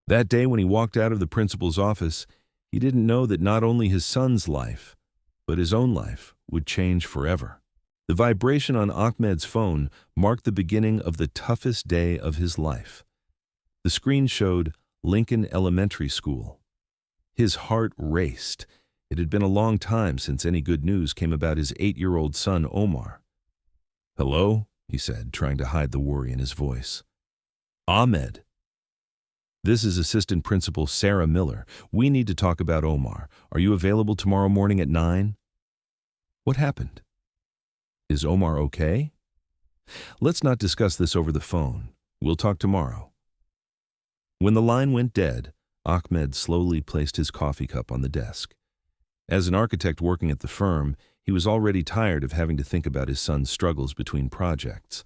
That day when he walked out of the principal's office, he didn't know that not only his son's life, but his own life would change forever. The vibration on Ahmed's phone marked the beginning of the toughest day of his life. The screen showed Lincoln Elementary School. His heart raced. It had been a long time since any good news came about his 8-year-old son, Omar. "Hello?" he said, trying to hide the worry in his voice. "Ahmed. This is Assistant Principal Sarah Miller. We need to talk about Omar. Are you available tomorrow morning at 9? "What happened? Is Omar okay?" "Let's not discuss this over the phone. We'll talk tomorrow." When the line went dead, Ahmed slowly placed his coffee cup on the desk. As an architect working at the firm, he was already tired of having to think about his son's struggles between projects.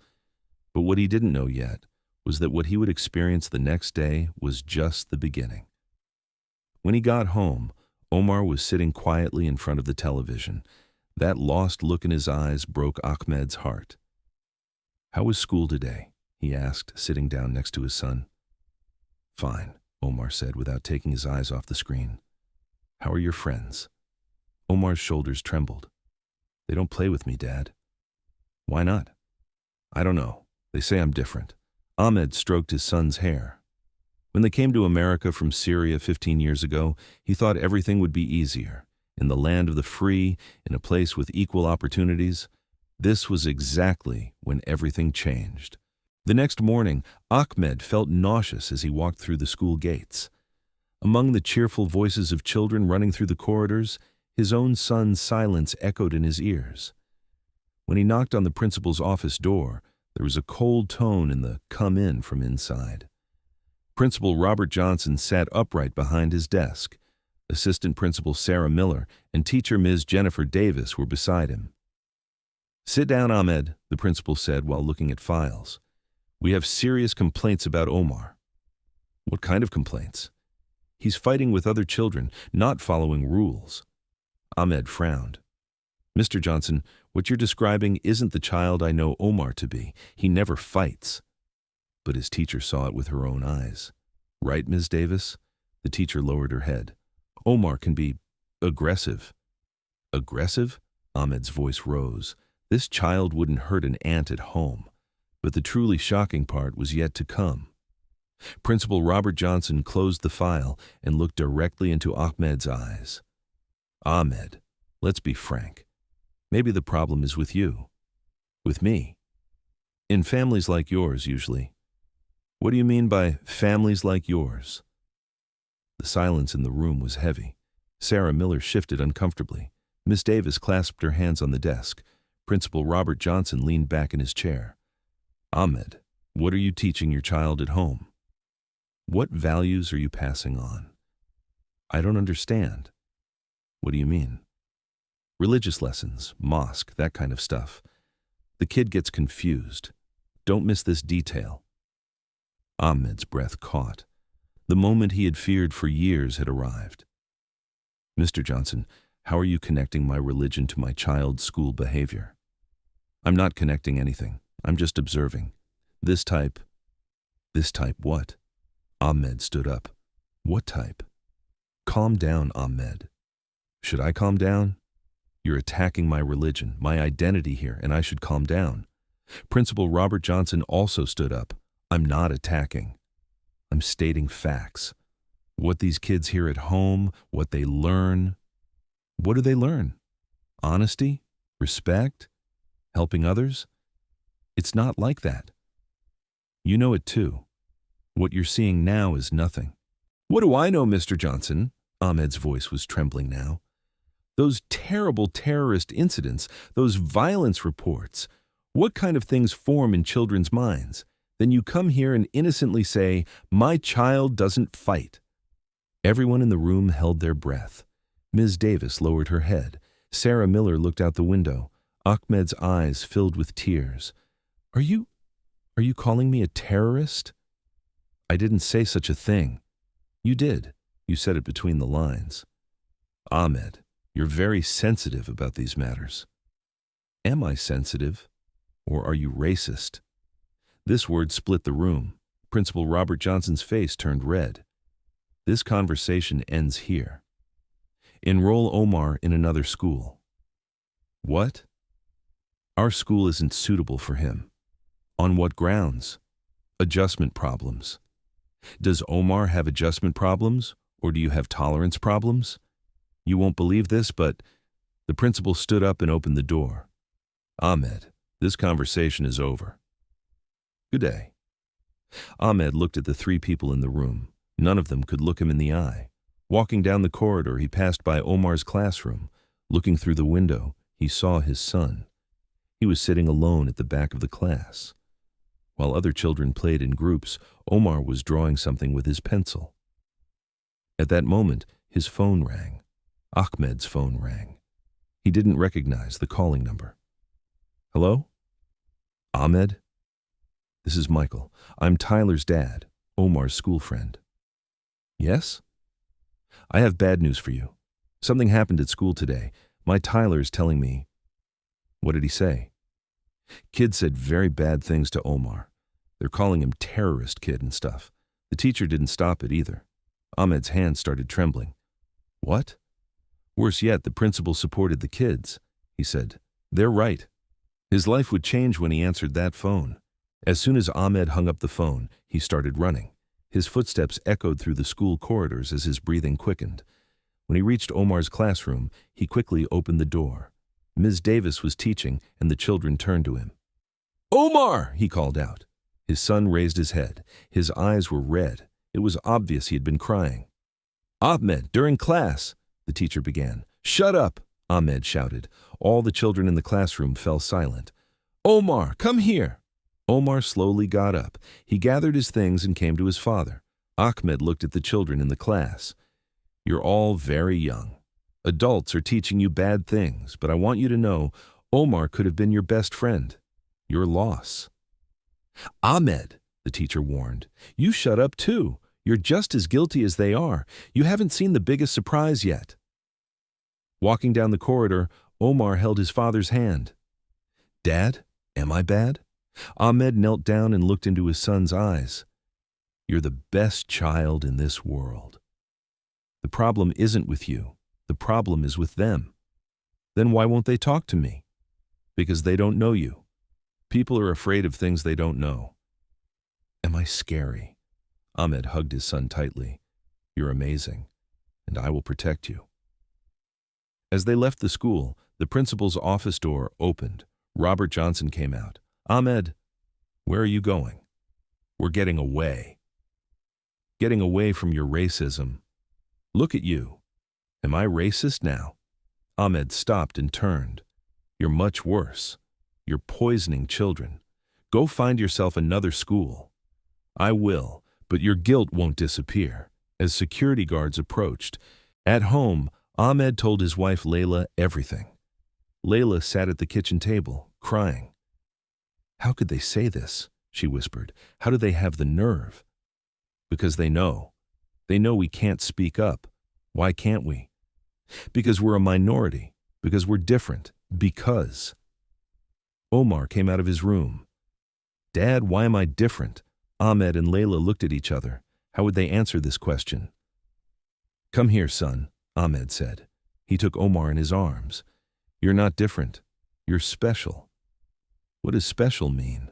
But what he didn't know yet was that what he would experience the next day was just the beginning. When he got home, Omar was sitting quietly in front of the television. That lost look in his eyes broke Ahmed's heart. "How was school today?" he asked, sitting down next to his son. "Fine," Omar said without taking his eyes off the screen. "How are your friends?" Omar's shoulders trembled. "They don't play with me, Dad." "Why not?" "I don't know. They say I'm different." Ahmed stroked his son's hair. When they came to America from Syria 15 years ago, he thought everything would be easier. In the land of the free, in a place with equal opportunities. This was exactly when everything changed. The next morning, Ahmed felt nauseous as he walked through the school gates. Among the cheerful voices of children running through the corridors, his own son's silence echoed in his ears. When he knocked on the principal's office door, there was a cold tone in the "come in" from inside. Principal Robert Johnson sat upright behind his desk. Assistant Principal Sarah Miller and teacher Ms. Jennifer Davis were beside him. "Sit down, Ahmed," the principal said while looking at files. "We have serious complaints about Omar." "What kind of complaints?" "He's fighting with other children, not following rules." Ahmed frowned. "Mr. Johnson, what you're describing isn't the child I know Omar to be. He never fights." But his teacher saw it with her own eyes. "Right, Ms. Davis?" The teacher lowered her head. "Omar can be aggressive." "Aggressive?" Ahmed's voice rose. This child wouldn't hurt an ant at home. But the truly shocking part was yet to come. Principal Robert Johnson closed the file and looked directly into Ahmed's eyes. "Ahmed, let's be frank. Maybe the problem is with you. With me. In families like yours, usually." "What do you mean by families like yours?" The silence in the room was heavy. Sarah Miller shifted uncomfortably. Miss Davis clasped her hands on the desk. Principal Robert Johnson leaned back in his chair. "Ahmed, what are you teaching your child at home? What values are you passing on?" "I don't understand." "What do you mean?" "Religious lessons, mosque, that kind of stuff. The kid gets confused. Don't miss this detail." Ahmed's breath caught. The moment he had feared for years had arrived. "Mr. Johnson, how are you connecting my religion to my child's school behavior?" "I'm not connecting anything. I'm just observing. This type what?" Ahmed stood up. "What type?" "Calm down, Ahmed." "Should I calm down?" "You're attacking my religion, my identity here, and I should calm down." Principal Robert Johnson also stood up. "I'm not attacking. I'm stating facts. What these kids hear at home, what they learn." "What do they learn? Honesty? Respect? Helping others? It's not like that." "You know it too. What you're seeing now is nothing." "What do I know, Mr. Johnson?" Ahmed's voice was trembling now. "Those terrible terrorist incidents, those violence reports, what kind of things form in children's minds? Then you come here and innocently say, 'My child doesn't fight.'" Everyone in the room held their breath. Ms. Davis lowered her head. Sarah Miller looked out the window. Ahmed's eyes filled with tears. Are you calling me a terrorist?" "I didn't say such a thing." "You did. You said it between the lines." "Ahmed, you're very sensitive about these matters." "Am I sensitive? Or are you racist?" This word split the room. Principal Robert Johnson's face turned red. This conversation ends here. Enroll Omar in another school. What? Our school isn't suitable for him. On what grounds? Adjustment problems. Does Omar have adjustment problems, or do you have tolerance problems? You won't believe this, but the principal stood up and opened the door. Ahmed, this conversation is over. Good day. Ahmed looked at the three people in the room. None of them could look him in the eye. Walking down the corridor, he passed by Omar's classroom. Looking through the window, he saw his son. He was sitting alone at the back of the class. While other children played in groups, Omar was drawing something with his pencil. At that moment, his phone rang. Ahmed's phone rang. He didn't recognize the calling number. Hello? Ahmed? This is Michael. I'm Tyler's dad, Omar's school friend. Yes? I have bad news for you. Something happened at school today. My Tyler's telling me. What did he say? Kid said very bad things to Omar. They're calling him terrorist kid and stuff. The teacher didn't stop it either. Ahmed's hand started trembling. What? Worse yet, the principal supported the kids. He said, they're right. His life would change when he answered that phone. As soon as Ahmed hung up the phone, he started running. His footsteps echoed through the school corridors as his breathing quickened. When he reached Omar's classroom, he quickly opened the door. Ms. Davis was teaching, and the children turned to him. Omar! He called out. His son raised his head. His eyes were red. It was obvious he had been crying. Ahmed, during class, the teacher began. Shut up, Ahmed shouted. All the children in the classroom fell silent. Omar, come here. Omar slowly got up. He gathered his things and came to his father. Ahmed looked at the children in the class. You're all very young. Adults are teaching you bad things, but I want you to know Omar could have been your best friend. Your loss. Ahmed, the teacher warned, you shut up too. You're just as guilty as they are. You haven't seen the biggest surprise yet. Walking down the corridor, Omar held his father's hand. Dad, am I bad? Ahmed knelt down and looked into his son's eyes. You're the best child in this world. The problem isn't with you. The problem is with them. Then why won't they talk to me? Because they don't know you. People are afraid of things they don't know. Am I scary? Ahmed hugged his son tightly. You're amazing, and I will protect you. As they left the school, the principal's office door opened. Robert Johnson came out. Ahmed, where are you going? We're getting away. Getting away from your racism. Look at you. Am I racist now? Ahmed stopped and turned. You're much worse. You're poisoning children. Go find yourself another school. I will, but your guilt won't disappear. As security guards approached, at home, Ahmed told his wife Layla everything. Layla sat at the kitchen table, crying. How could they say this? She whispered. How do they have the nerve? Because they know. They know we can't speak up. Why can't we? Because we're a minority. Because we're different. Because. Omar came out of his room. Dad, why am I different? Ahmed and Layla looked at each other. How would they answer this question? Come here, son, Ahmed said. He took Omar in his arms. You're not different. You're special. What does special mean?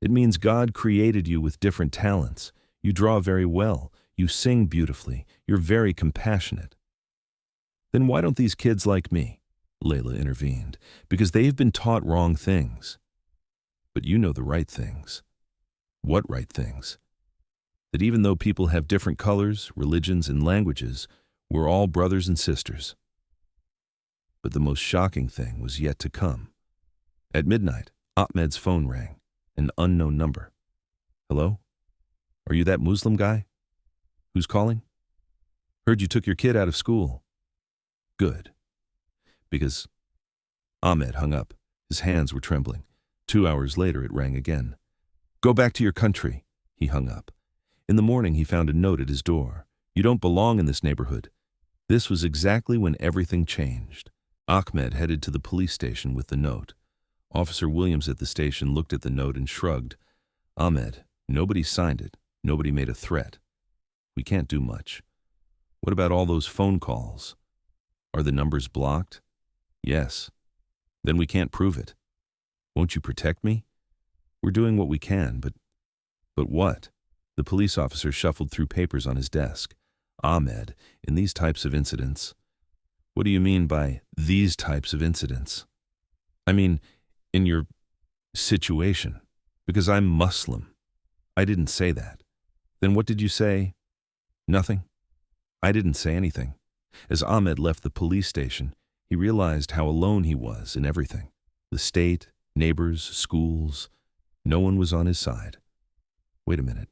It means God created you with different talents. You draw very well. You sing beautifully. You're very compassionate. Then why don't these kids like me? Layla intervened. Because they've been taught wrong things. But you know the right things. What right things? That even though people have different colors, religions, and languages, we're all brothers and sisters. But the most shocking thing was yet to come. At midnight, Ahmed's phone rang. An unknown number. Hello? Are you that Muslim guy? Who's calling? Heard you took your kid out of school. Good. Because Ahmed hung up. His hands were trembling. 2 hours later, it rang again. Go back to your country. He hung up. In the morning, he found a note at his door. You don't belong in this neighborhood. This was exactly when everything changed. Ahmed headed to the police station with the note. Officer Williams at the station looked at the note and shrugged. Ahmed, nobody signed it. Nobody made a threat. We can't do much. What about all those phone calls? Are the numbers blocked? Yes. Then we can't prove it. Won't you protect me? We're doing what we can, but what? The police officer shuffled through papers on his desk. Ahmed, in these types of incidents. What do you mean by these types of incidents? I mean, in your situation. Because I'm Muslim. I didn't say that. Then what did you say? Nothing. I didn't say anything. As Ahmed left the police station, he realized how alone he was in everything. The state, neighbors, schools. No one was on his side. Wait a minute.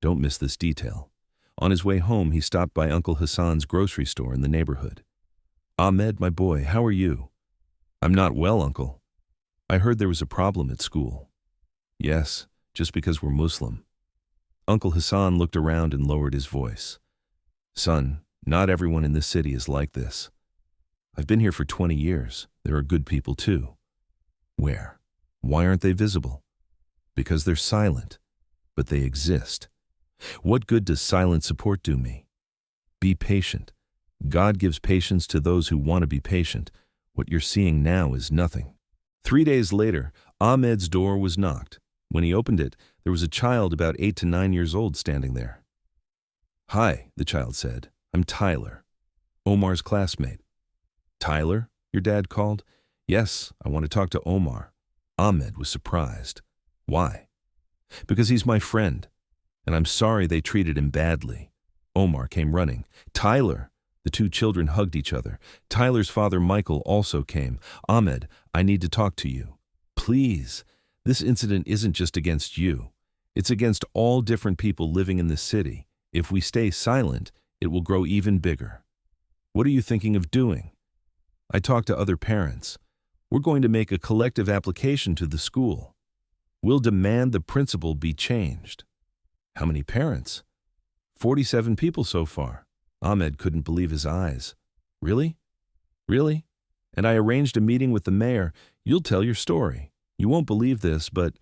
Don't miss this detail. On his way home, he stopped by Uncle Hassan's grocery store in the neighborhood. Ahmed, my boy, how are you? I'm not well, Uncle. I heard there was a problem at school. Yes, just because we're Muslim. Uncle Hassan looked around and lowered his voice. Son, not everyone in this city is like this. I've been here for 20 years. There are good people too. Where? Why aren't they visible? Because they're silent, but they exist. What good does silent support do me? Be patient. God gives patience to those who want to be patient. What you're seeing now is nothing. 3 days later, Ahmed's door was knocked. When he opened it, there was a child about 8 to 9 years old standing there. Hi, the child said. I'm Tyler, Omar's classmate. Tyler? Your dad called? Yes, I want to talk to Omar. Ahmed was surprised. Why? Because he's my friend, and I'm sorry they treated him badly. Omar came running. Tyler! The two children hugged each other. Tyler's father, Michael, also came. Ahmed, I need to talk to you. Please. This incident isn't just against you. It's against all different people living in this city. If we stay silent, it will grow even bigger. What are you thinking of doing? I talked to other parents. We're going to make a collective application to the school. We'll demand the principal be changed. How many parents? 47 people so far. Ahmed couldn't believe his eyes. Really? Really? And I arranged a meeting with the mayor. You'll tell your story. You won't believe this, but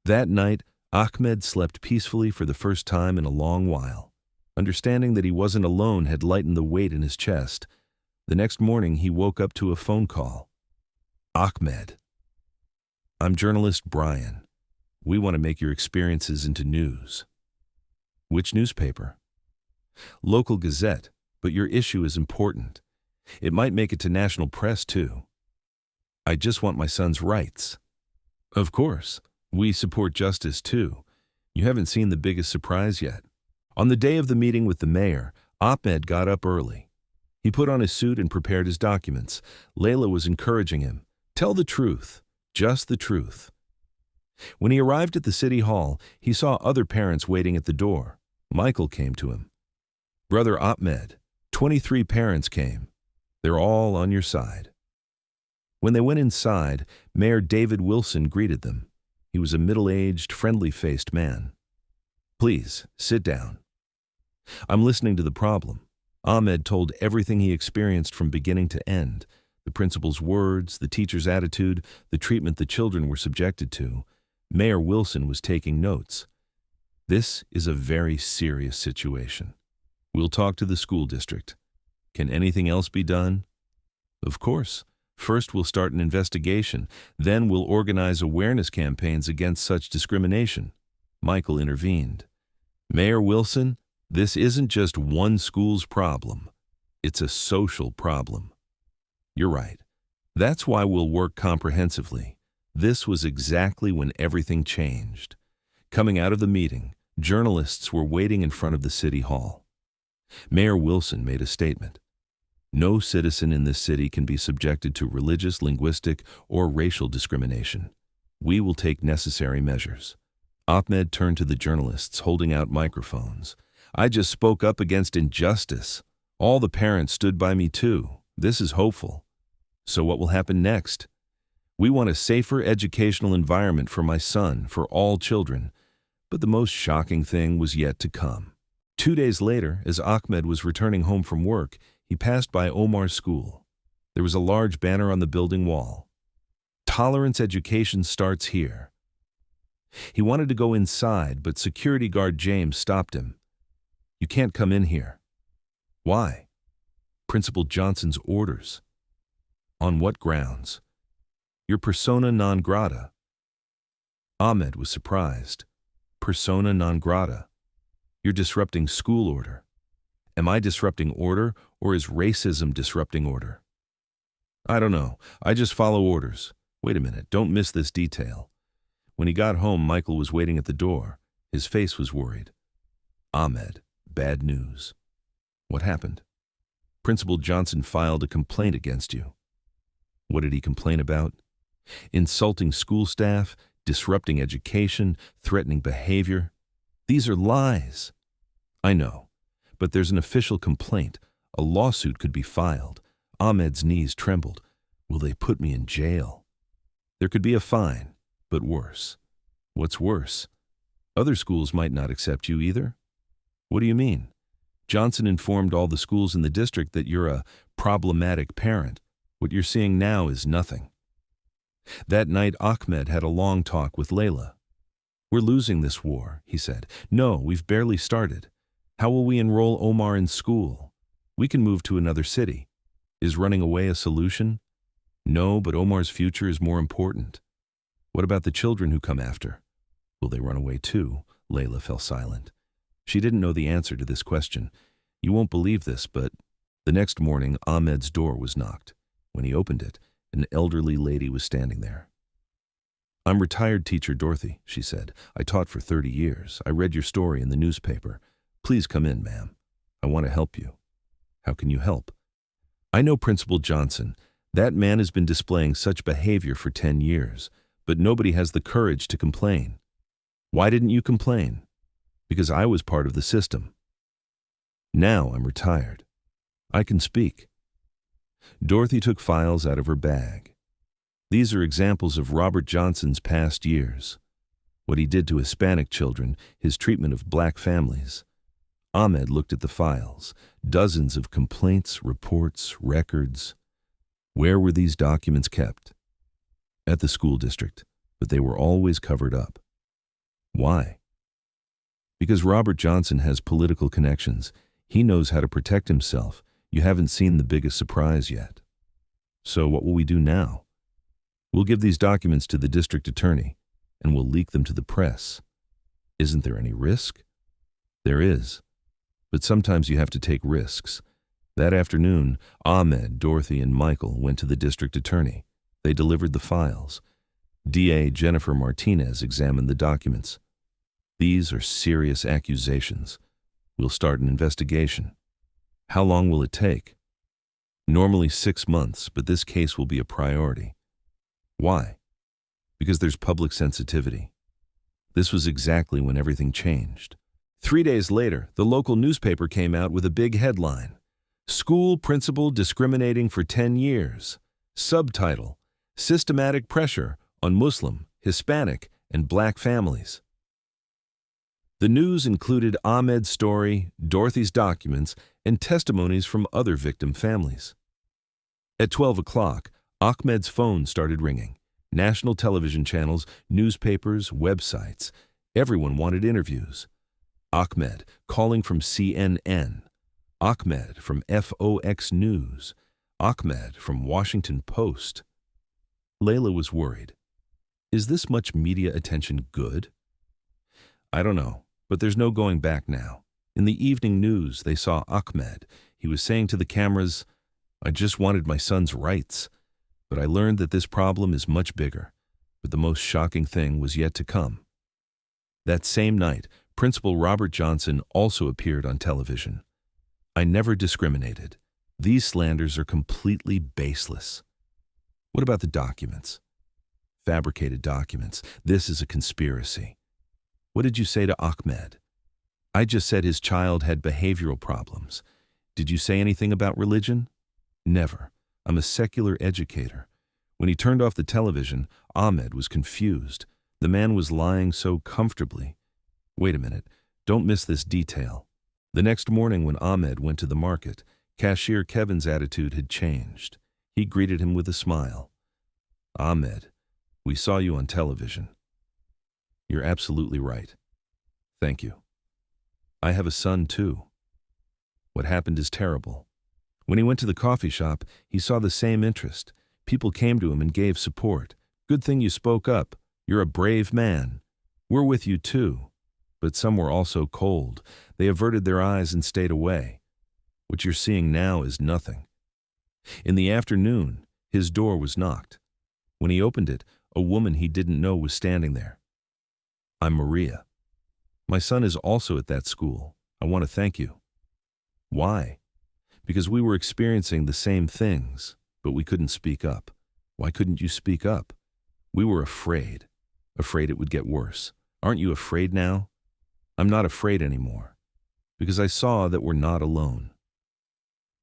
that night, Ahmed slept peacefully for the first time in a long while. Understanding that he wasn't alone had lightened the weight in his chest. The next morning, he woke up to a phone call. Ahmed. I'm journalist Brian. We want to make your experiences into news. Which newspaper? Local Gazette, but your issue is important. It might make it to national press, too. I just want my son's rights. Of course. We support justice, too. You haven't seen the biggest surprise yet. On the day of the meeting with the mayor, Ahmed got up early. He put on his suit and prepared his documents. Layla was encouraging him. Tell the truth, just the truth. When he arrived at the city hall, he saw other parents waiting at the door. Michael came to him. Brother Ahmed, 23 parents came. They're all on your side. When they went inside, Mayor David Wilson greeted them. He was a middle-aged, friendly-faced man. Please, sit down. I'm listening to the problem. Ahmed told everything he experienced from beginning to end. The principal's words, the teacher's attitude, the treatment the children were subjected to. Mayor Wilson was taking notes. This is a very serious situation. We'll talk to the school district. Can anything else be done? Of course. First, we'll start an investigation. Then we'll organize awareness campaigns against such discrimination. Michael intervened. Mayor Wilson, this isn't just one school's problem. It's a social problem. You're right. That's why we'll work comprehensively. This was exactly when everything changed. Coming out of the meeting, journalists were waiting in front of the city hall. Mayor Wilson made a statement. No citizen in this city can be subjected to religious, linguistic, or racial discrimination. We will take necessary measures. Ahmed turned to the journalists, holding out microphones. I just spoke up against injustice. All the parents stood by me too. This is hopeful. So what will happen next? We want a safer educational environment for my son, for all children. But the most shocking thing was yet to come. 2 days later, as Ahmed was returning home from work, he passed by Omar's school. There was a large banner on the building wall. Tolerance education starts here. He wanted to go inside, but security guard James stopped him. You can't come in here. Why? Principal Johnson's orders. On what grounds? You're persona non grata. Ahmed was surprised. Persona non grata. You're disrupting school order. Am I disrupting order, or is racism disrupting order? I don't know. I just follow orders. Wait a minute, don't miss this detail. When he got home, Michael was waiting at the door. His face was worried. Ahmed, bad news. What happened? Principal Johnson filed a complaint against you. What did he complain about? Insulting school staff, disrupting education, threatening behavior. These are lies. I know, but there's an official complaint. A lawsuit could be filed. Ahmed's knees trembled. Will they put me in jail? There could be a fine, but worse. What's worse? Other schools might not accept you either. What do you mean? Johnson informed all the schools in the district that you're a problematic parent. What you're seeing now is nothing. That night, Ahmed had a long talk with Layla. We're losing this war, he said. No, we've barely started. How will we enroll Omar in school? We can move to another city. Is running away a solution? No, but Omar's future is more important. What about the children who come after? Will they run away too? Layla fell silent. She didn't know the answer to this question. You won't believe this, but the next morning, Ahmed's door was knocked. When he opened it, an elderly lady was standing there. I'm retired teacher Dorothy, she said. I taught for 30 years. I read your story in the newspaper. Please come in, ma'am. I want to help you. How can you help? I know Principal Johnson. That man has been displaying such behavior for 10 years, but nobody has the courage to complain. Why didn't you complain? Because I was part of the system. Now I'm retired. I can speak. Dorothy took files out of her bag. These are examples of Robert Johnson's past years. What he did to Hispanic children, his treatment of black families. Ahmed looked at the files. Dozens of complaints, reports, records. Where were these documents kept? At the school district, but they were always covered up. Why? Because Robert Johnson has political connections. He knows how to protect himself. You haven't seen the biggest surprise yet. So what will we do now? We'll give these documents to the district attorney, and we'll leak them to the press. Isn't there any risk? There is. But sometimes you have to take risks. That afternoon, Ahmed, Dorothy, and Michael went to the district attorney. They delivered the files. DA Jennifer Martinez examined the documents. These are serious accusations. We'll start an investigation. How long will it take? Normally 6 months, but this case will be a priority. Why? Because there's public sensitivity. This was exactly when everything changed. 3 days later, the local newspaper came out with a big headline. School principal discriminating for 10 years. Subtitle, Systematic Pressure on Muslim, Hispanic, and Black Families. The news included Ahmed's story, Dorothy's documents, and testimonies from other victim families. At 12 o'clock, Ahmed's phone started ringing. National television channels, newspapers, websites. Everyone wanted interviews. Ahmed calling from CNN. Ahmed from FOX News. Ahmed from Washington Post. Layla was worried. Is this much media attention good? I don't know, but there's no going back now. In the evening news, they saw Ahmed. He was saying to the cameras, I just wanted my son's rights. But I learned that this problem is much bigger. But the most shocking thing was yet to come. That same night, Principal Robert Johnson also appeared on television. I never discriminated. These slanders are completely baseless. What about the documents? Fabricated documents. This is a conspiracy. What did you say to Ahmed? I just said his child had behavioral problems. Did you say anything about religion? Never. I'm a secular educator. When he turned off the television, Ahmed was confused. The man was lying so comfortably. Wait a minute. Don't miss this detail. The next morning when Ahmed went to the market, cashier Kevin's attitude had changed. He greeted him with a smile. Ahmed, we saw you on television. You're absolutely right. Thank you. I have a son too. What happened is terrible. When he went to the coffee shop, he saw the same interest. People came to him and gave support. Good thing you spoke up. You're a brave man. We're with you too. But some were also cold. They averted their eyes and stayed away. What you're seeing now is nothing. In the afternoon, his door was knocked. When he opened it, a woman he didn't know was standing there. I'm Maria. My son is also at that school. I want to thank you. Why? Because we were experiencing the same things, but we couldn't speak up. Why couldn't you speak up? We were afraid it would get worse. Aren't you afraid now? I'm not afraid anymore, because I saw that we're not alone.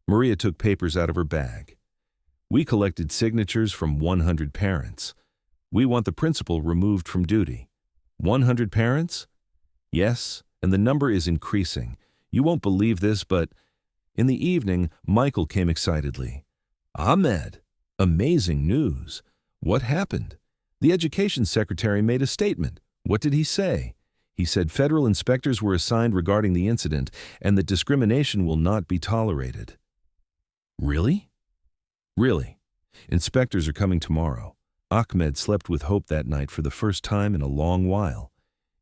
Maria took papers out of her bag. We collected signatures from 100 parents. We want the principal removed from duty. 100 parents? Yes, and the number is increasing. You won't believe this, but in the evening, Michael came excitedly. Ahmed, amazing news. What happened? The education secretary made a statement. What did he say? He said federal inspectors were assigned regarding the incident and that discrimination will not be tolerated. Really? Really. Inspectors are coming tomorrow. Ahmed slept with hope that night for the first time in a long while.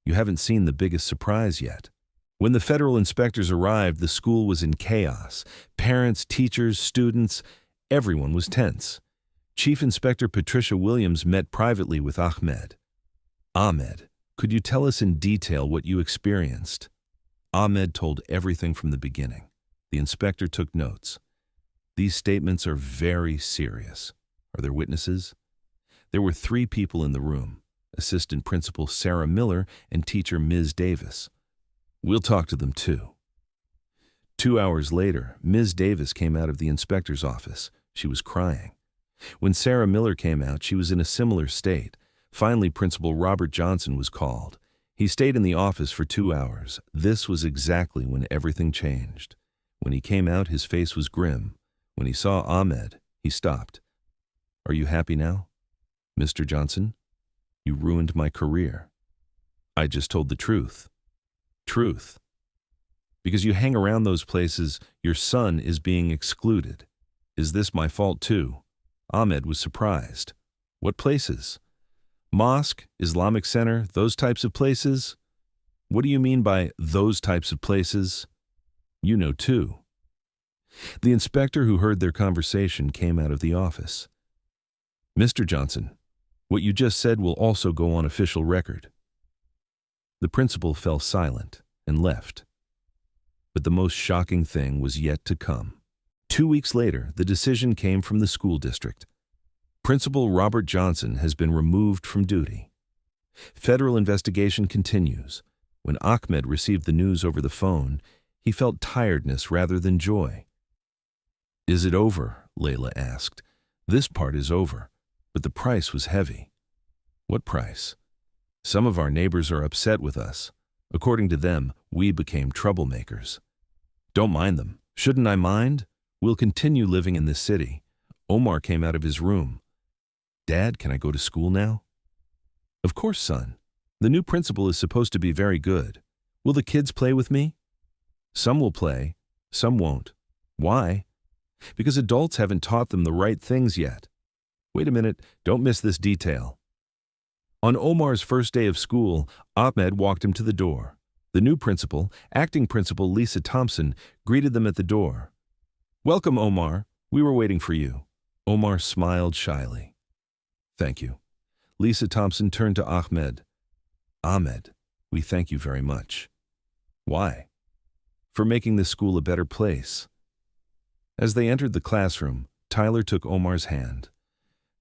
You haven't seen the biggest surprise yet. When the federal inspectors arrived, the school was in chaos. Parents, teachers, students, everyone was tense. Chief Inspector Patricia Williams met privately with Ahmed. Ahmed, could you tell us in detail what you experienced? Ahmed told everything from the beginning. The inspector took notes. These statements are very serious. Are there witnesses? There were 3 people in the room, Assistant Principal Sarah Miller and teacher Ms. Davis. We'll talk to them too. 2 hours later, Ms. Davis came out of the inspector's office. She was crying. When Sarah Miller came out, she was in a similar state. Finally, Principal Robert Johnson was called. He stayed in the office for 2 hours. This was exactly when everything changed. When he came out, his face was grim. When he saw Ahmed, he stopped. Are you happy now? Mr. Johnson, you ruined my career. I just told the truth. Truth. Because you hang around those places, your son is being excluded. Is this my fault too? Ahmed was surprised. What places? Mosque, Islamic Center, those types of places? What do you mean by those types of places? You know too. The inspector who heard their conversation came out of the office. Mr. Johnson, what you just said will also go on official record. The principal fell silent and left. But the most shocking thing was yet to come. 2 weeks later, the decision came from the school district. Principal Robert Johnson has been removed from duty. Federal investigation continues. When Ahmed received the news over the phone, he felt tiredness rather than joy. Is it over? Layla asked. This part is over, but the price was heavy. What price? Some of our neighbors are upset with us. According to them, we became troublemakers. Don't mind them. Shouldn't I mind? We'll continue living in this city. Omar came out of his room. Dad, can I go to school now? Of course, son. The new principal is supposed to be very good. Will the kids play with me? Some will play, some won't. Why? Because adults haven't taught them the right things yet. Wait a minute, don't miss this detail. On Omar's first day of school, Ahmed walked him to the door. The new principal, acting principal Lisa Thompson, greeted them at the door. Welcome, Omar. We were waiting for you. Omar smiled shyly. Thank you. Lisa Thompson turned to Ahmed. Ahmed, we thank you very much. Why? For making this school a better place. As they entered the classroom, Tyler took Omar's hand.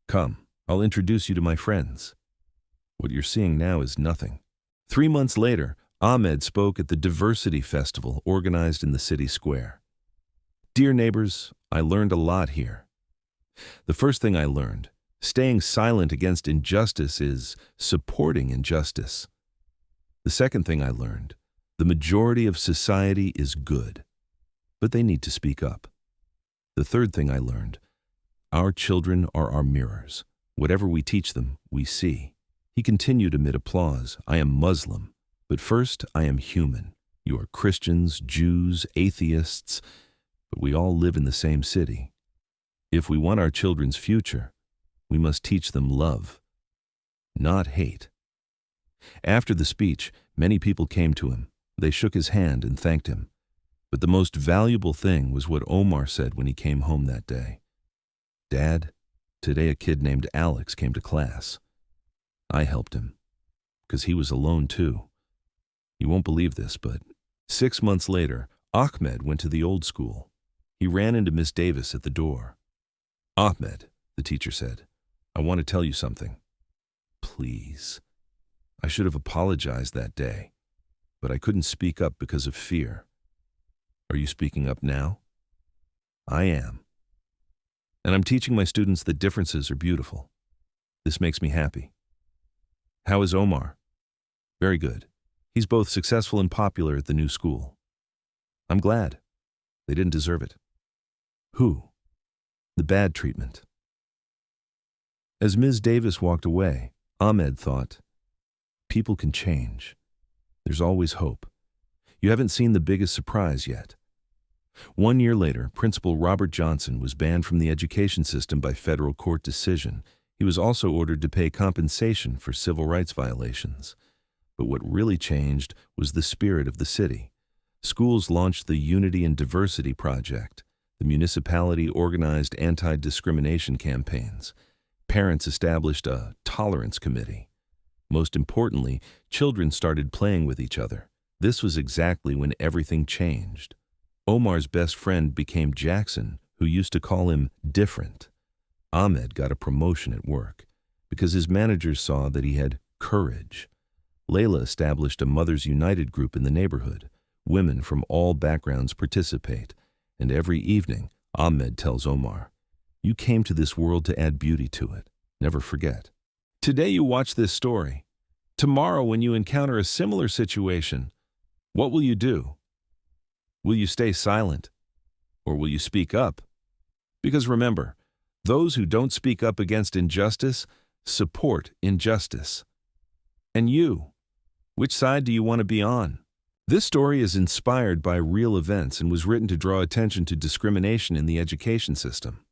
Come, I'll introduce you to my friends. What you're seeing now is nothing. 3 months later, Ahmed spoke at the Diversity Festival organized in the city square. Dear neighbors, I learned a lot here. The first thing I learned, staying silent against injustice is supporting injustice. The second thing I learned, the majority of society is good, but they need to speak up. The third thing I learned, our children are our mirrors. Whatever we teach them, we see. He continued amid applause. I am Muslim, but first I am human. You are Christians, Jews, atheists. but we all live in the same city. If we want our children's future, we must teach them love, not hate." After the speech, many people came to him. They shook his hand and thanked him. But the most valuable thing was what Omar said when he came home that day. "Dad, today a kid named Alex came to class. I helped him, because he was alone too. You won't believe this, but 6 months later, Ahmed went to the old school. He ran into Miss Davis at the door. "Ahmed," the teacher said, "I want to tell you something." "Please." "I should have apologized that day, but I couldn't speak up because of fear." "Are you speaking up now?" "I am. And I'm teaching my students that differences are beautiful. This makes me happy." "How is Omar?" "Very good. He's both successful and popular at the new school." "I'm glad. They didn't deserve it." "Who?" "The bad treatment." As Ms. Davis walked away, Ahmed thought, "People can change. There's always hope. You haven't seen the biggest surprise yet." 1 year later, Principal Robert Johnson was banned from the education system by federal court decision. He was also ordered to pay compensation for civil rights violations. But what really changed was the spirit of the city. Schools launched the Unity and Diversity Project. The municipality organized anti-discrimination campaigns. Parents established a tolerance committee. Most importantly, children started playing with each other. This was exactly when everything changed. Omar's best friend became Jackson, who used to call him different. Ahmed got a promotion at work because his managers saw that he had courage. Layla established a Mothers United group in the neighborhood. Women from all backgrounds participate, and every evening, Ahmed tells Omar, "You came to this world to add beauty to it. Never forget." Today you watch this story. Tomorrow, when you encounter a similar situation, what will you do? Will you stay silent? Or will you speak up? Because remember, those who don't speak up against injustice support injustice. And you, which side do you want to be on? This story is inspired by real events and was written to draw attention to discrimination in the education system.